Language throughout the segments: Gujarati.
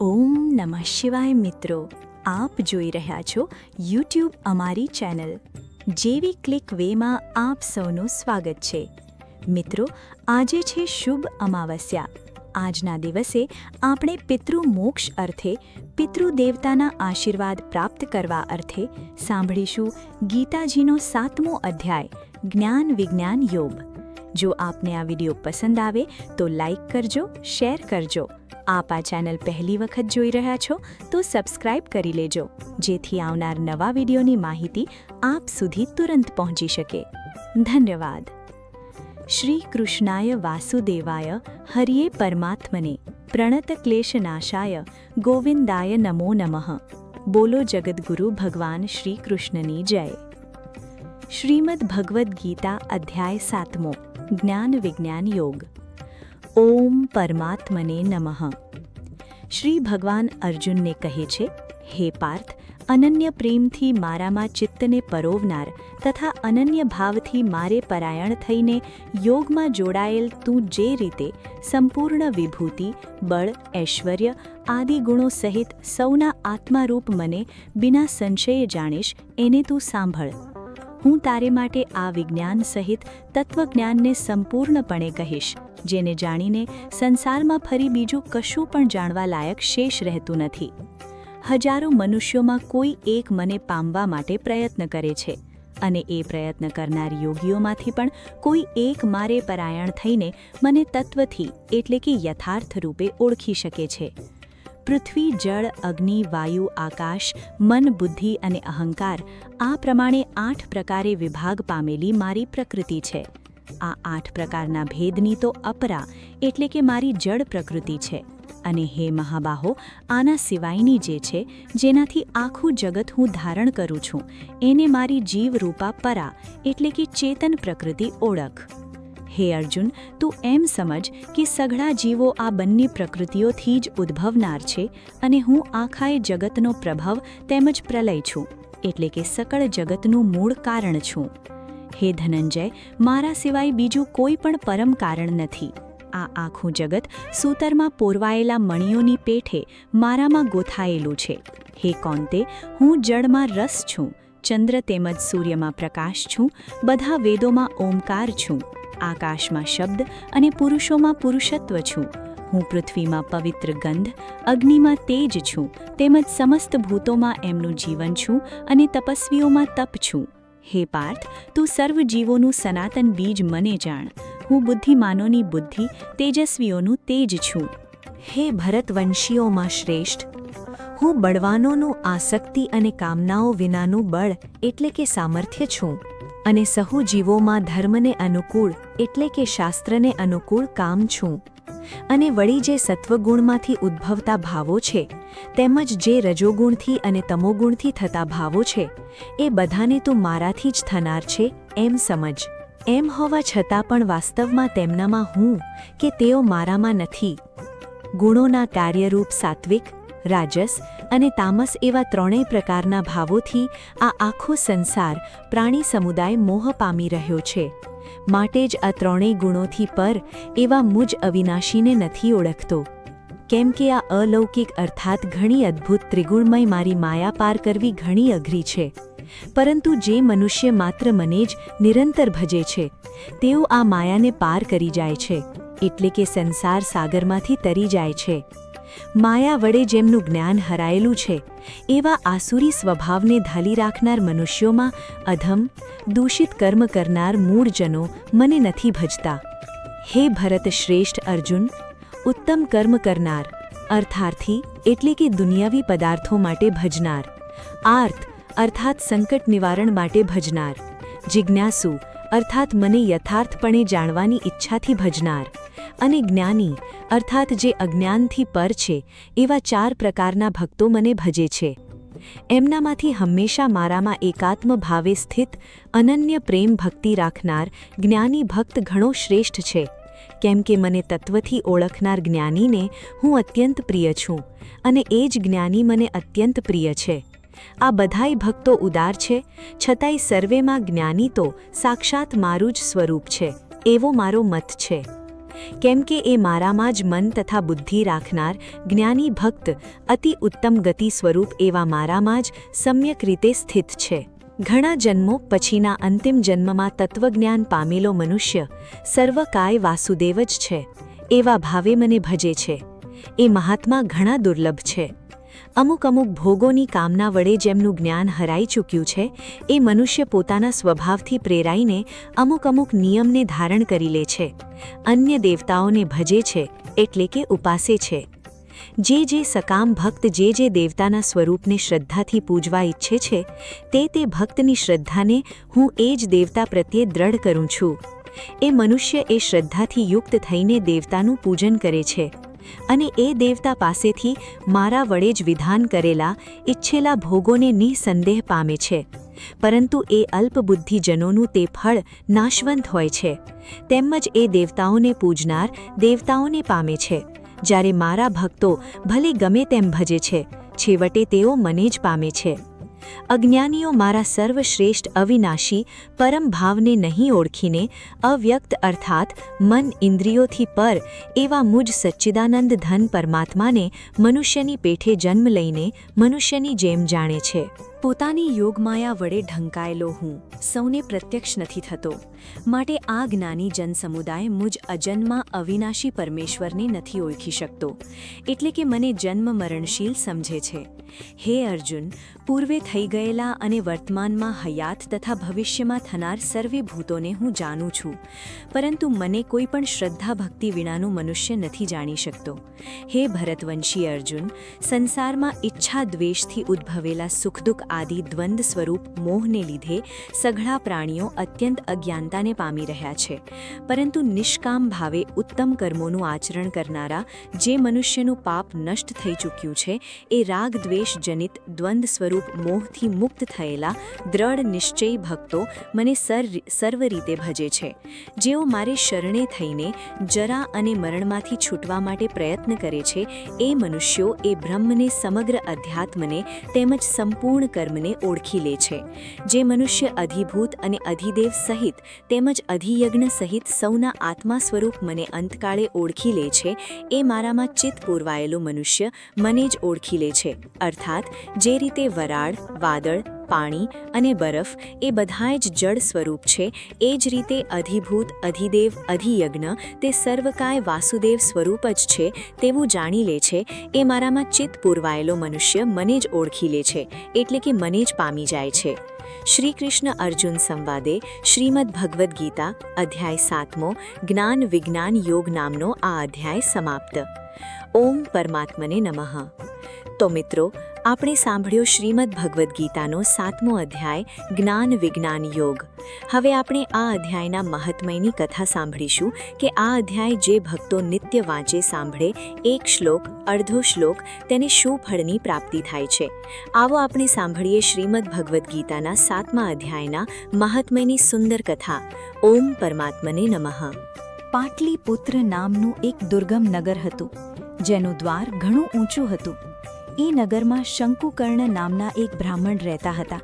ઓમ નમઃ શિવાય મિત્રો, આપ જોઈ રહ્યા છો યુટ્યુબ અમારી ચેનલ જેવી ક્લિક વેમાં આપ સૌનું સ્વાગત છે. મિત્રો, આજે છે શુભ અમાવસ્યા. આજના દિવસે આપણે પિતૃમોક્ષ અર્થે પિતૃદેવતાના આશીર્વાદ પ્રાપ્ત કરવા અર્થે સાંભળીશું ગીતાજીનો 7મો અધ્યાય જ્ઞાન વિજ્ઞાન યોગ. જો આપને આ વિડીયો પસંદ આવે તો લાઈક કરજો, શેર કરજો. આપ આ ચેનલ પહેલી વખત જોઈ રહ્યા છો તો સબસ્ક્રાઇબ કરી લેજો, જેથી આવનાર નવા વિડીયોની માહિતી આપ સુધી તુરંત પહોંચી શકે. ધન્યવાદ. શ્રી કૃષ્ણાય વાસુદેવાય હરિયે પરમાત્મને પ્રણત ક્લેશનાશાય ગોવિંદાય નમો નમઃ. બોલો જગદગુરુ ભગવાન શ્રી કૃષ્ણની જય. શ્રીમદ ભગવદ્ ગીતા અધ્યાય 7મો જ્ઞાન વિજ્ઞાન યોગ. ઓમ પરમાત્મને નમઃ. શ્રી ભગવાન અર્જુનને કહે છે, હે પાર્થ, અનન્ય પ્રેમથી મારામાં ચિત્તને પરોવનાર તથા અનન્ય ભાવથી મારે પરાયણ થઈને યોગમાં જોડાયેલ તું જે રીતે સંપૂર્ણ વિભૂતિ, બળ, ઐશ્વર્ય આદિ ગુણો સહિત સૌના આત્મારૂપ મને બિના સંશયે જાણીશ, એને તું સાંભળ. હું તારે માટે આ વિજ્ઞાન સહિત તત્વજ્ઞાનને સંપૂર્ણપણે કહીશ, જેને જાણીને સંસારમાં ફરી બીજું કશું પણ જાણવા લાયક શેષ રહેતું નથી. હજારો મનુષ્યોમાં કોઈ એક મને પામવા માટે પ્રયત્ન કરે છે, અને એ પ્રયત્ન કરનાર યોગીઓમાંથી પણ કોઈ એક મારે પરાયણ થઈને મને તત્વથી એટલે કે યથાર્થ રૂપે ઓળખી શકે છે. પૃથ્વી, જળ, અગ્નિ, વાયુ, આકાશ, મન, બુદ્ધિ અને અહંકાર આ પ્રમાણે 8 પ્રકારે વિભાગ પામેલી મારી પ્રકૃતિ છે. આ 8 પ્રકારના ભેદની તો અપરા એટલે કે મારી જડ પ્રકૃતિ છે. અને હે મહાબાહો, આના સિવાયની જે છે, જેનાથી આખું જગત હું ધારણ કરું છું, એને મારી જીવરૂપા પરા એટલે કે ચેતન પ્રકૃતિ ઓળખ. હે અર્જુન, તું એમ સમજ કે સઘળા જીવો આ બંને પ્રકૃતિઓથી જ ઉદ્ભવનાર છે, અને હું આખાએ જગતનો પ્રભવ તેમજ પ્રલય છું, એટલે કે સકળ જગતનું મૂળ કારણ છું. હે ધનંજય, મારા સિવાય બીજું કોઈ પણ પરમ કારણ નથી. આ આખું જગત સૂતરમાં પોરવાયેલા મણિઓની પેઠે મારામાં ગોથાયેલું છે. હે કૌંતે, હું જળમાં રસ છું, ચંદ્ર તેમજ સૂર્યમાં પ્રકાશ છું, બધા વેદોમાં ઓમકાર છું, આકાશમાં શબ્દ અને પુરુષોમાં પુરુષત્વ છું. હું પૃથ્વીમાં પવિત્ર ગંધ, અગ્નિમાં તેજ છું, તેમજ સમસ્ત ભૂતોમાં એમનું જીવન છું, અને તપસ્વીઓમાં તપ છું. હે પાર્થ, તું સર્વ જીવોનું સનાતન બીજ મને જાણ. હું બુદ્ધિમાનોની બુદ્ધિ, તેજસ્વીઓનું તેજ છું. હે ભરતવંશીઓમાં શ્રેષ્ઠ, હું બળવાનોનું આસક્તિ અને કામનાઓ વિનાનું બળ એટલે કે સામર્થ્ય છું, અને સહુ જીવોમાં ધર્મને અનુકૂળ એટલે કે શાસ્ત્રને અનુકૂળ કામ છું. અને વળી જે સત્વગુણમાંથી ઉદ્ભવતા ભાવો છે, તેમજ જે રજોગુણથી અને તમોગુણથી થતા ભાવો છે, એ બધાને તું મારાથી જ થનાર છે એમ સમજ. એમ હોવા છતાં પણ વાસ્તવમાં તેમનામાં હું કે તેઓ મારામાં નથી. ગુણોના કાર્યરૂપ સાત્વિક, રાજસ અને તામસ એવા 3 પ્રકારના ભાવોથી આ આખો સંસાર પ્રાણી સમુદાય મોહ પામી રહ્યો છે. માટે જ આ 3 ગુણોથી પર એવા મુજ અવિનાશીને નથી ઓળખતો. કેમ કે આ અલૌકિક અર્થાત ઘણી અદ્ભુત ત્રિગુણમય મારી માયા પાર કરવી ઘણી અઘરી છે. પરંતુ જે મનુષ્ય માત્ર મને જ નિરંતર ભજે છે, તેઓ આ માયાને પાર કરી જાય છે, એટલે કે સંસાર સાગરમાંથી તરી જાય છે. માયા વડે જેમનું જ્ઞાન હરાયેલું છે, એવા આસુરી સ્વભાવને ધાલી રાખનાર મનુષ્યોમાં અધમ, દૂષિત કર્મ કરનાર મૂળજનો મને નથી ભજતા. હે ભરત શ્રેષ્ઠ અર્જુન, ઉત્તમ કર્મ કરનાર, અર્થાર્થી એટલે કે દુનિયાવી પદાર્થો માટે ભજનાર, આર્ત અર્થાત સંકટ નિવારણ માટે ભજનાર, જિજ્ઞાસુ અર્થાત મને યથાર્થપણે જાણવાની ઈચ્છાથી ભજનાર, અને જ્ઞાની અર્થાત જે અજ્ઞાનથી પર છે, એવા 4 પ્રકારના ભક્તો મને ભજે છે. એમનામાંથી હંમેશા મારામાં એકાત્મ ભાવે સ્થિત અનન્ય પ્રેમ ભક્તિ રાખનાર જ્ઞાની ભક્ત ઘણો શ્રેષ્ઠ છે. કેમ કે મને તત્વથી ઓળખનાર જ્ઞાનીને હું અત્યંત પ્રિય છું, અને એ જ જ્ઞાની મને અત્યંત પ્રિય છે. આ બધાય ભક્તો ઉદાર છે, છતાંય સર્વેમાં જ્ઞાની તો સાક્ષાત મારું જ સ્વરૂપ છે, એવો મારો મત છે. કેમ કે એ મારામાં જ મન તથા બુદ્ધિ રાખનાર જ્ઞાની ભક્ત અતિ ઉત્તમ ગતિ સ્વરૂપ એવા મારામાં જ સમ્યક રીતે સ્થિત છે. ઘણા જન્મો પછીના અંતિમ જન્મમાં તત્વજ્ઞાન પામેલો મનુષ્ય સર્વકાય વાસુદેવ જ છે એવા ભાવે મને ભજે છે. એ મહાત્મા ઘણા દુર્લભ છે. અમુક ભોગોની કામના વડે જેમનું જ્ઞાન હરાઈ ચૂક્યું છે એ મનુષ્ય પોતાના સ્વભાવથી પ્રેરાઈને અમુક નિયમને ધારણ કરી લે છે. અન્ય દેવતાઓને ભજે છે એટલે કે ઉપાસે છે. જે સકામ ભક્ત જે દેવતાના સ્વરૂપને શ્રદ્ધાથી પૂજવા ઈચ્છે છે તે ભક્તની શ્રદ્ધાને હું એ જ દેવતા પ્રત્યે દ્રઢ કરું છું. એ મનુષ્ય એ શ્રદ્ધાથી યુક્ત થઈને દેવતાનું પૂજન કરે છે અને એ દેવતા પાસેથી મારા વડે જ વિધાન કરેલા ઈચ્છેલા ભોગોને નિસંદેહ પામે છે. પરંતુ એ અલ્પબુદ્ધિજનોનું તે ફળ નાશવંત હોય છે. તેમજ એ દેવતાઓને પૂજનાર દેવતાઓને પામે છે, જ્યારે મારા ભક્તો ભલે ગમે તેમ ભજે છે, છેવટે તેઓ મને જ પામે છે. અજ્ઞાનીઓ મારા સર્વશ્રેષ્ઠ અવિનાશી પરમ ભાવને નહીં ઓળખીને અવ્યક્ત અર્થાત મન ઇન્દ્રિયોથી પર એવા મુજ સચ્ચિદાનંદ ધન પરમાત્માને મનુષ્યની પેઠે જન્મ લઈને મનુષ્યની જેમ જાણે છે. પોતાની યોગમાયા વડે ઢંકાયેલો હું સૌને પ્રત્યક્ષ નથી થતો, માટે આ જ્ઞાની જનસમુદાય મુજ અજન્મા અવિનાશી પરમેશ્વરને નથી ઓળખી શકતો, એટલે કે મને જન્મ મરણશીલ સમજે છે. હે અર્જુન, પૂર્વે થઈ ગયેલા અને વર્તમાનમાં હયાત તથા ભવિષ્યમાં થનાર સર્વે ભૂતોને હું જાણું છું, પરંતુ મને કોઈ પણ શ્રદ્ધા ભક્તિ વિનાનું મનુષ્ય નથી જાણી શકતો. હે ભરતવંશી અર્જુન, સંસારમાં ઈચ્છા દ્વેષથી ઉદ્ભવેલા સુખદુઃખ આદિ દ્વંદ સ્વરૂપ મોહને લીધે સઘળા પ્રાણીઓ અત્યંત અજ્ઞાનતાને પામી રહ્યા છે. પરંતુ નિષ્કામ ભાવે ઉત્તમ કર્મોનું આચરણ કરનારા જે મનુષ્યનું પાપ નષ્ટ થઈ ચૂક્યું છે એ રાગ દ્વેષ જનિત દ્વંદ સ્વરૂપ મોહથી મુક્ત થયેલા દ્રઢ નિશ્ચયી ભક્તો મને સર્વ રીતે ભજે છે. જેઓ મારે શરણે થઈને જરા અને મરણમાંથી છૂટવા માટે પ્રયત્ન કરે છે, એ મનુષ્યો એ બ્રહ્મને સમગ્ર અધ્યાત્મને તેમજ સંપૂર્ણ કર્મને ઓળખી લે છે. જે મનુષ્ય અધિભૂત અને અધિદેવ સહિત તેમજ અધિયજ્ઞ સહિત સૌના આત્મા સ્વરૂપ મને અંતકાળે ઓળખી લે છે, એ મારામાં ચિત્ત પૂરવાયેલો મનુષ્ય મને જ ઓળખી લે છે. અર્થાત જે રીતે વરાળ, વાદળ, પાણી અને બરફ એ બધાય જ જળ સ્વરૂપ છે, એ જ રીતે અધિભૂત, અધિદેવ, અધિયજ્ઞ તે સર્વકાય વાસુદેવ સ્વરૂપ જ છે તેવું જાણી લે છે. એ મારામાં ચિત્ત પૂરવાયેલો મનુષ્ય મને જ ઓળખી લે છે, એટલે કે મને જ પામી જાય છે. શ્રી કૃષ્ણ અર્જુન સંવાદે શ્રીમદ ભગવદ્ ગીતા અધ્યાય 7મો જ્ઞાન વિજ્ઞાન યોગ નામનો આ અધ્યાય સમાપ્ત. ઓમ પરમાત્મને નમઃ. તો મિત્રો, આપણે સાંભળ્યો શ્રીમદ ભગવદ્ ગીતાનો 7મો અધ્યાય જ્ઞાન વિજ્ઞાન યોગ. હવે આપણે આ અધ્યાયના મહાત્મ્યની કથા સાંભળીશું કે આ અધ્યાય જે ભક્તો નિત્ય વાંચે સાંભળે એક શ્લોક, અડધો શ્લોક, તેને શું ફળની પ્રાપ્તિ થાય છે. આવો આપણે સાંભળીએ શ્રીમદ ભગવદ્ ગીતાના 7મા અધ્યાયના મહાત્મ્યની સુંદર કથા. ઓમ પરમાત્મને નમઃ. પાટલીપુત્ર નામનું એક દુર્ગમ નગર હતું, જેનું દ્વાર ઘણું ઊંચું હતું. એ નગરમાં શંકુકર્ણ નામના એક બ્રાહ્મણ રહેતા હતા.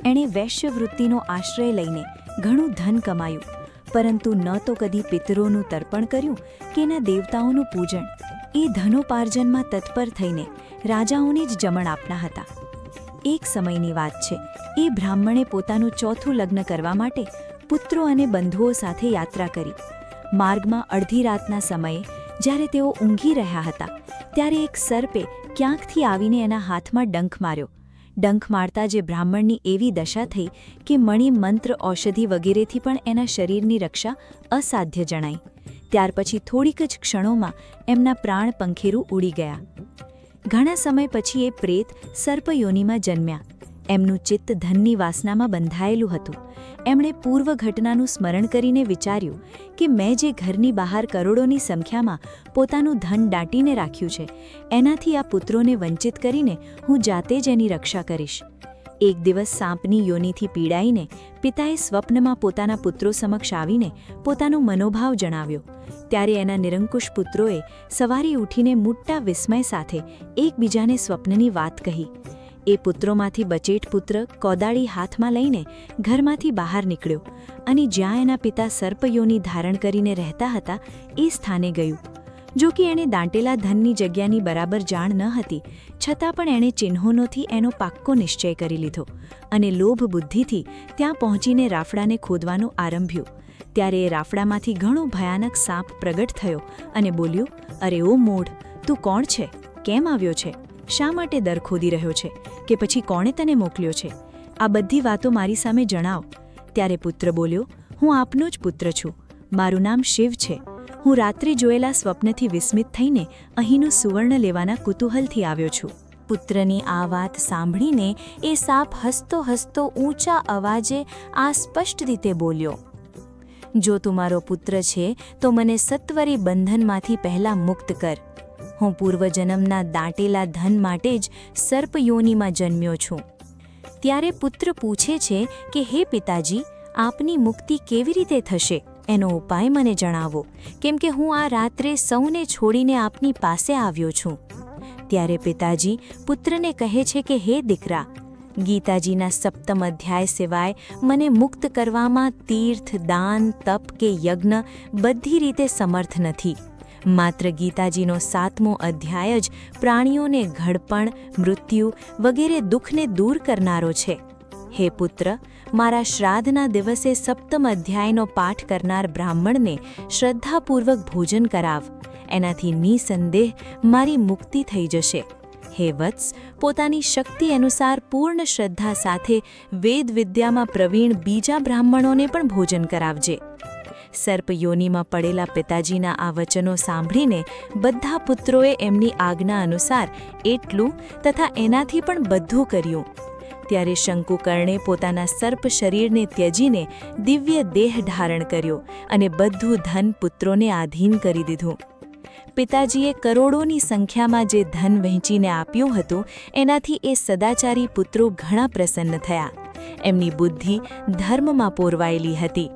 એણે વૈશ્યવૃત્તિનો આશ્રય લઈને ઘણું ધન કમાયું, પરંતુ ન તો કદી પિતરોનું તર્પણ કર્યું કે ન દેવતાઓનું પૂજન. એ ધનોપાર્જનમાં તત્પર થઈને રાજાઓને જ જમણ આપના હતા. એક સમયની વાત છે, એ બ્રાહ્મણે પોતાનું ચોથું લગ્ન કરવા માટે પુત્રો અને બંધુઓ સાથે યાત્રા કરી. માર્ગમાં અડધી રાતના સમયે જ્યારે તેઓ ઊંઘી રહ્યા હતા, ત્યારે એક સર્પે ક્યાંકથી આવીને એના હાથમાં ડંખ માર્યો. ડંખ મારતા જે બ્રાહ્મણની એવી દશા થઈ કે મણિ, મંત્ર, ઔષધિ વગેરેથી પણ એના શરીરની રક્ષા અસાધ્ય જણાઈ. ત્યાર પછી થોડીક જ ક્ષણોમાં એમના પ્રાણ પંખેરું ઉડી ગયા. ઘણા સમય પછી એ પ્રેત સર્પયોનિમાં જન્મ્યા. એમનું ચિત્ત ધનની વાસનામાં બંધાયેલું હતું. એમણે પૂર્વ ઘટનાનું સ્મરણ કરીને વિચાર્યું કે મેં જે ઘરની બહાર કરોડોની સંખ્યામાં પોતાનું ધન દાટીને રાખ્યું છે, એનાથી આ પુત્રોને વંચિત કરીને હું જાતે જ એની રક્ષા કરીશ. એક દિવસ સાંપની યોનિથી પીડાઈને પિતાએ સ્વપ્નમાં પોતાના પુત્રો સમક્ષ આવીને પોતાનો મનોભાવ જણાવ્યો. ત્યારે એના નિરંકુશ પુત્રોએ સવારે ઉઠીને મોટા વિસ્મય સાથે એકબીજાને સ્વપ્નની વાત કહી. એ પુત્રોમાંથી બચેટ પુત્ર કોદાળી હાથમાં લઈને ઘરમાંથી બહાર નીકળ્યો અને જ્યાં એના પિતા સર્પયોની ધારણ કરીને રહેતા હતા એ સ્થાને ગયું. જો કે એણે દાંટેલા ધનની જગ્યાની બરાબર જાણ ન હતી, છતાં પણ એણે ચિહ્નોનોથી એનો પાક્કો નિશ્ચય કરી લીધો અને લોભ બુદ્ધિથી ત્યાં પહોંચીને રાફડાને ખોદવાનું આરંભ્યું. ત્યારે એ રાફડામાંથી ઘણો ભયાનક સાપ પ્રગટ થયો અને બોલ્યો, અરે ઓ મૂઢ, તું કોણ છે? કેમ આવ્યો છે? શા માટે દર ખોદી રહ્યો છે? કે પછી કોણે તને મોકલ્યો છે? આ બધી વાતો મારી સામે જણાવ. ત્યારે પુત્ર બોલ્યો, હું આપનો જ પુત્ર છું. મારું નામ શિવ છે. હું રાત્રે જોયેલા સ્વપ્નથી વિસ્મિત થઈને અહીંનું સુવર્ણ લેવાના કુતૂહલથી આવ્યો છું. પુત્રની આ વાત સાંભળીને એ સાપ હસતો હસતો ઊંચા અવાજે આ સ્પષ્ટ રીતે બોલ્યો, જો તું મારો પુત્ર છે તો મને સત્વરે બંધનમાંથી પહેલાં મુક્ત કર. હું પૂર્વજન્મના દાંટેલા ધન માટે જ સર્પયોનીમાં જન્મ્યો છું. ત્યારે પુત્ર પૂછે છે કે હે પિતાજી, આપની મુક્તિ કેવી રીતે થશે? એનો ઉપાય મને જણાવો, કેમ કે હું આ રાત્રે સૌને છોડીને આપની પાસે આવ્યો છું. ત્યારે પિતાજી પુત્રને કહે છે કે હે દીકરા, ગીતાજીના 7મ અધ્યાય સિવાય મને મુક્ત કરવામાં તીર્થ, દાન, તપ કે યજ્ઞ બધી રીતે સમર્થ નથી. માત્ર ગીતાજીનો 7મો અધ્યાય જ પ્રાણીઓને ઘડપણ, મૃત્યુ વગેરે દુઃખને દૂર કરનારો છે. હે પુત્ર, મારા શ્રાદ્ધના દિવસે 7મ અધ્યાયનો પાઠ કરનાર બ્રાહ્મણને શ્રદ્ધાપૂર્વક ભોજન કરાવ. એનાથી નિસંદેહ મારી મુક્તિ થઈ જશે. હે વત્સ, પોતાની શક્તિ અનુસાર પૂર્ણ શ્રદ્ધા સાથે વેદ વિદ્યામાં પ્રવીણ બીજા બ્રાહ્મણોને પણ ભોજન કરાવજે. સર્પયોનીમાં પડેલા પિતાજીના આ વચનો સાંભળીને બધા પુત્રોએ એમની આજ્ઞા અનુસાર એટલું તથા એનાથી પણ બધું કર્યું. ત્યારે શંકુકર્ણે પોતાના સર્પ શરીરને ત્યજીને દિવ્ય દેહ ધારણ કર્યો અને બધું ધન પુત્રોને આધીન કરી દીધું. પિતાજીએ કરોડોની સંખ્યામાં જે ધન વહેંચીને આપ્યું હતું, એનાથી એ સદાચારી પુત્રો ઘણા પ્રસન્ન થયા. એમની બુદ્ધિ ધર્મમાં પોરવાયેલી હતી,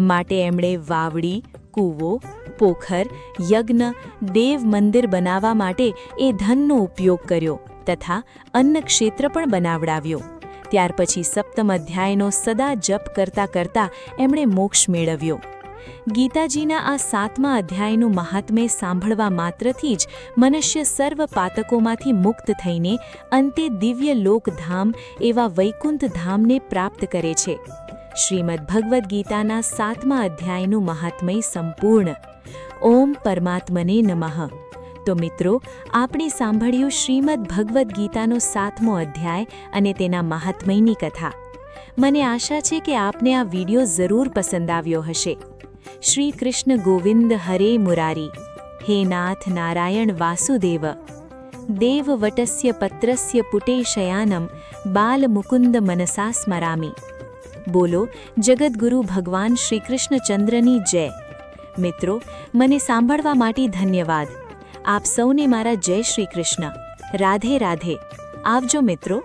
માટે એમણે વાવડી, કૂવો, પોખર, યજ્ઞ, દેવ મંદિર બનાવવા માટે એ ધનનો ઉપયોગ કર્યો તથા અન્ન ક્ષેત્ર પણ બનાવડાવ્યો. ત્યાર પછી 7મ અધ્યાયનો સદા જપ કરતા કરતા એમણે મોક્ષ મેળવ્યો. ગીતાજીના આ 7મા અધ્યાયનું મહાત્મ્ય સાંભળવા માત્રથી જ મનુષ્ય સર્વ પાતકોમાંથી મુક્ત થઈને અંતે દિવ્ય લોકધામ એવા વૈકુંઠ ધામને પ્રાપ્ત કરે છે. શ્રીમદ્ ભગવદ્ ગીતાના 7મા અધ્યાયનું મહાત્મ્ય સંપૂર્ણ. ઓમ પરમાત્મને નમઃ. તો મિત્રો, આપણે સાંભળ્યું શ્રીમદ્ ભગવદ્ ગીતાનો 7મો અધ્યાય અને તેના મહાત્મ્યની કથા. મને આશા છે કે આપને આ વિડીયો જરૂર પસંદ આવ્યો હશે. શ્રી કૃષ્ણ ગોવિંદ હરે મુરારી. હે નાથ નારાયણ વાસુદેવ. દેવવટસ્ય પત્રસ્ય પુટે શયાનમ બાલમુકુંદ મનસા સ્મરામી. બોલો જગદગુરુ ભગવાન શ્રી કૃષ્ણચંદ્રની જય. મિત્રો, મને સાંભળવા માટે ધન્યવાદ. આપ સૌને મારા જય શ્રી કૃષ્ણ. રાધે રાધે. આવજો મિત્રો.